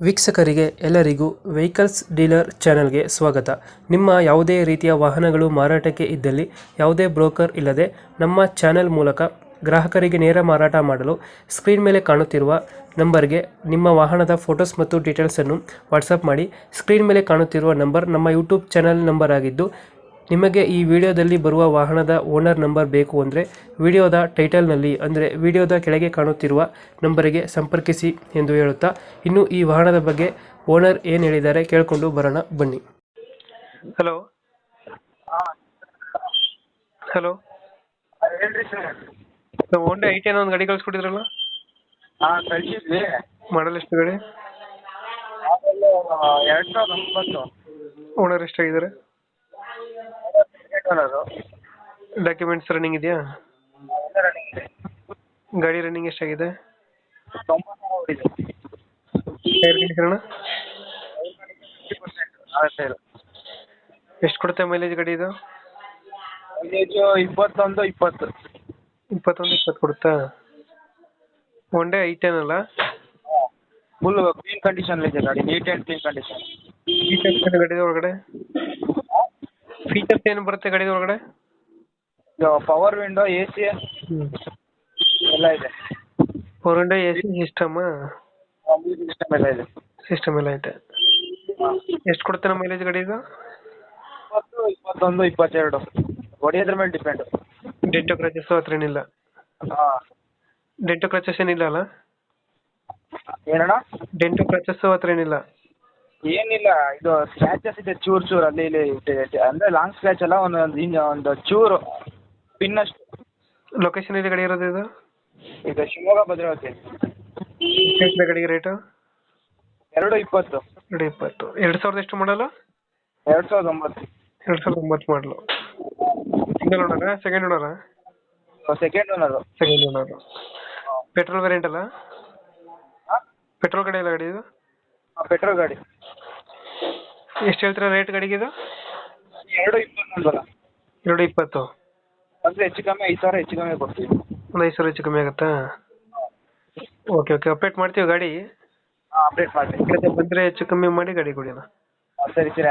ವೀಕ್ಷಕರಿಗೆ ಎಲ್ಲರಿಗೂ vehicles dealer ಚಾನೆಲ್ಗೆ ಸ್ವಾಗತ. ನಿಮ್ಮ ಯಾವುದೇ ರೀತಿಯ ವಾಹನಗಳು ಮಾರಾಟಕ್ಕೆ ಇದ್ದಲ್ಲಿ ಯಾವುದೇ ಬ್ರೋಕರ್ ಇಲ್ಲದೆ ನಮ್ಮ ಚಾನೆಲ್ ಮೂಲಕ ಗ್ರಾಹಕರಿಗೆ ನೇರ ಮಾರಾಟ ಮಾಡಲು ಸ್ಕ್ರೀನ್ ಮೇಲೆ ಕಾಣುತ್ತಿರುವ ನಂಬರ್ಗೆ ನಿಮ್ಮ ವಾಹನದ ಫೋಟೋಸ್ ಮತ್ತು ಡೀಟೇಲ್ಸನ್ನು ವಾಟ್ಸಪ್ ಮಾಡಿ. ಸ್ಕ್ರೀನ್ ಮೇಲೆ ಕಾಣುತ್ತಿರುವ ನಂಬರ್ ನಮ್ಮ ಯೂಟ್ಯೂಬ್ ಚಾನೆಲ್ ನಂಬರ್ ಆಗಿದ್ದು, ನಿಮಗೆ ಈ ವಿಡಿಯೋದಲ್ಲಿ ಬರುವ ವಾಹನದ ಓನರ್ ನಂಬರ್ ಬೇಕು ಅಂದರೆ ವಿಡಿಯೋದ ಟೈಟಲ್ನಲ್ಲಿ ಅಂದರೆ ವಿಡಿಯೋದ ಕೆಳಗೆ ಕಾಣುತ್ತಿರುವ ನಂಬರಿಗೆ ಸಂಪರ್ಕಿಸಿ ಎಂದು ಹೇಳುತ್ತಾ, ಇನ್ನು ಈ ವಾಹನದ ಬಗ್ಗೆ ಓನರ್ ಏನು ಹೇಳಿದ್ದಾರೆ ಕೇಳಿಕೊಂಡು ಬರೋಣ ಬನ್ನಿ. ಹಲೋ ಹಲೋ ಹೇಳ್ರಿ ಸರ್. ಹೋಂಡಾ ಐಟೆನ್ ಒಂದು ಗಾಡಿ ಕಳಿಸ್ಕೊಟ್ಟಿದ್ರಲ್ಲ, ಹಾಂ ಕಳಿಸಿದ್ವಿ. ಮಾಡಲ್ ಎಷ್ಟು ಗಾಡಿ? ಆಮೇಲೆ 2009 ಓನರ್ ಎಷ್ಟಾಗಿದ್ದಾರೆ? ಓನರು ಡಾಕ್ಯುಮೆಂಟ್ಸ್ ರನ್ನಿಂಗ್ ಇದೆಯಾ? ರನ್ನಿಂಗ್ ಇದೆ. ಗಾಡಿ ರನ್ನಿಂಗ್ ಎಷ್ಟಾಗಿದೆ? 90 ಓಡಿದೆ. ಟೈರ್ ಕಂಡೀಷನ್ 50% ಎಷ್ಟು ಕೊಡುತ್ತೆ ಮೈಲೇಜ್ ಗಾಡಿ ಇದು? ಮೈಲೇಜು 21 20. 21-20 ಕೊಡುತ್ತಾ? ಒನ್ ಡೇ ಐಟೆನ್ ಅಲ್ಲ? ಫುಲ್ ಕ್ಲೀನ್ ಕಂಡೀಷನ್ ಇದೆ ಗಾಡಿ, neat and clean condition. Features ಗಾಡಿ ಒಳಗಡೆ ಫೀಚರ್ಸ್ ಏನು ಬರುತ್ತೆ ಗಾಡಿ ಒಳಗಡೆ? ಪವರ್ ವಿಂಡೋ, ಎ ಸಿ ಎಲ್ಲ ಇದೆ. Four window A C system system ಎಲ್ಲ ಇದೆ. ಸಿಸ್ಟಮ್ ಎಲ್ಲ ಐತೆ. ಎಷ್ಟು ಕೊಡುತ್ತೆ ನಮ್ಮ ಮೈಲೇಜ್ ಗಾಡಿ ಇದು? 21 22 ಹೊಡಿಯೋದ್ರ ಮೇಲೆ ಡಿಪೆಂಡ್. ಡೆಂಟೋ ಕ್ರಚಸ್ ಹತ್ರ ಏನಿಲ್ಲ? ಹಾಂ. ಡೆಂಟೋ ಕ್ರಚಸ್ ಏನಿಲ್ಲ ಅಲ್ಲ? ಏನಣ್ಣ? ಡೆಂಟೋ ಕ್ರಚಸ್ ಹತ್ರ ಏನಿಲ್ಲ? ಏನಿಲ್ಲ, ಇದು ಸ್ಕ್ರ್ಯಾಚಸ್ ಇದೆ ಚೂರು ಚೂರು ಅಲ್ಲಿ ಇಲ್ಲಿ ಅಂದರೆ ಲಾಂಗ್ ಸ್ಕ್ರ್ಯಾಚ್ ಅಲ್ಲ, ಒಂದು ಚೂರು ಪಿನ್ ಅಷ್ಟು. ಲೊಕೇಶನ್ ಇದೆ ಗಾಡಿ ಇರೋದು ಇದು? ಈಗ ಶಿವಮೊಗ್ಗ ಭದ್ರಾವತಿ. ಎಷ್ಟು ಗಾಡಿಗೆ ರೇಟು? 220. 220. 2000 ಎಷ್ಟು ಮಾಡಲ್ಲ? 2009. 2009 ಮಾಡಲು. ಸಿಂಗಲ್ ಓನರಾ ಸೆಕೆಂಡ್ ಓನರಾ? Second owner. Second owner. Petrol variant ಅಲ್ಲ? ಪೆಟ್ರೋಲ್ ಗಾಡಿ ಅಲ್ಲ ಗಾಡಿ ಇದು? ಪೆಟ್ರೋಲ್ ಗಾಡಿ. ಎಷ್ಟು ಹೇಳ್ತೀರಾ ರೇಟ್ ಗಾಡಿಗೆ ಇದು? 220 220. ಅಂದರೆ ಹೆಚ್ಚು ಕಮ್ಮಿ 5,000 ಹೆಚ್ಚು ಕಮ್ಮಿ ಕೊಡ್ತೀವಿ. ಒಂದು 5,000 ಹೆಚ್ಚು ಕಮ್ಮಿ ಆಗುತ್ತಾ? ಓಕೆ ಓಕೆ, ಅಪ್ಡೇಟ್ ಮಾಡ್ತೀವಿ ಗಾಡಿ. ಹಾಂ, ಅಪ್ಡೇಟ್ ಮಾಡಿ. ಬಂದರೆ ಹೆಚ್ಚು ಕಮ್ಮಿ ಮಾಡಿ ಗಾಡಿ ಕೊಡಿ ಅಣ್ಣ. ಸರಿ ಸರಿ ಆಯ್ತು.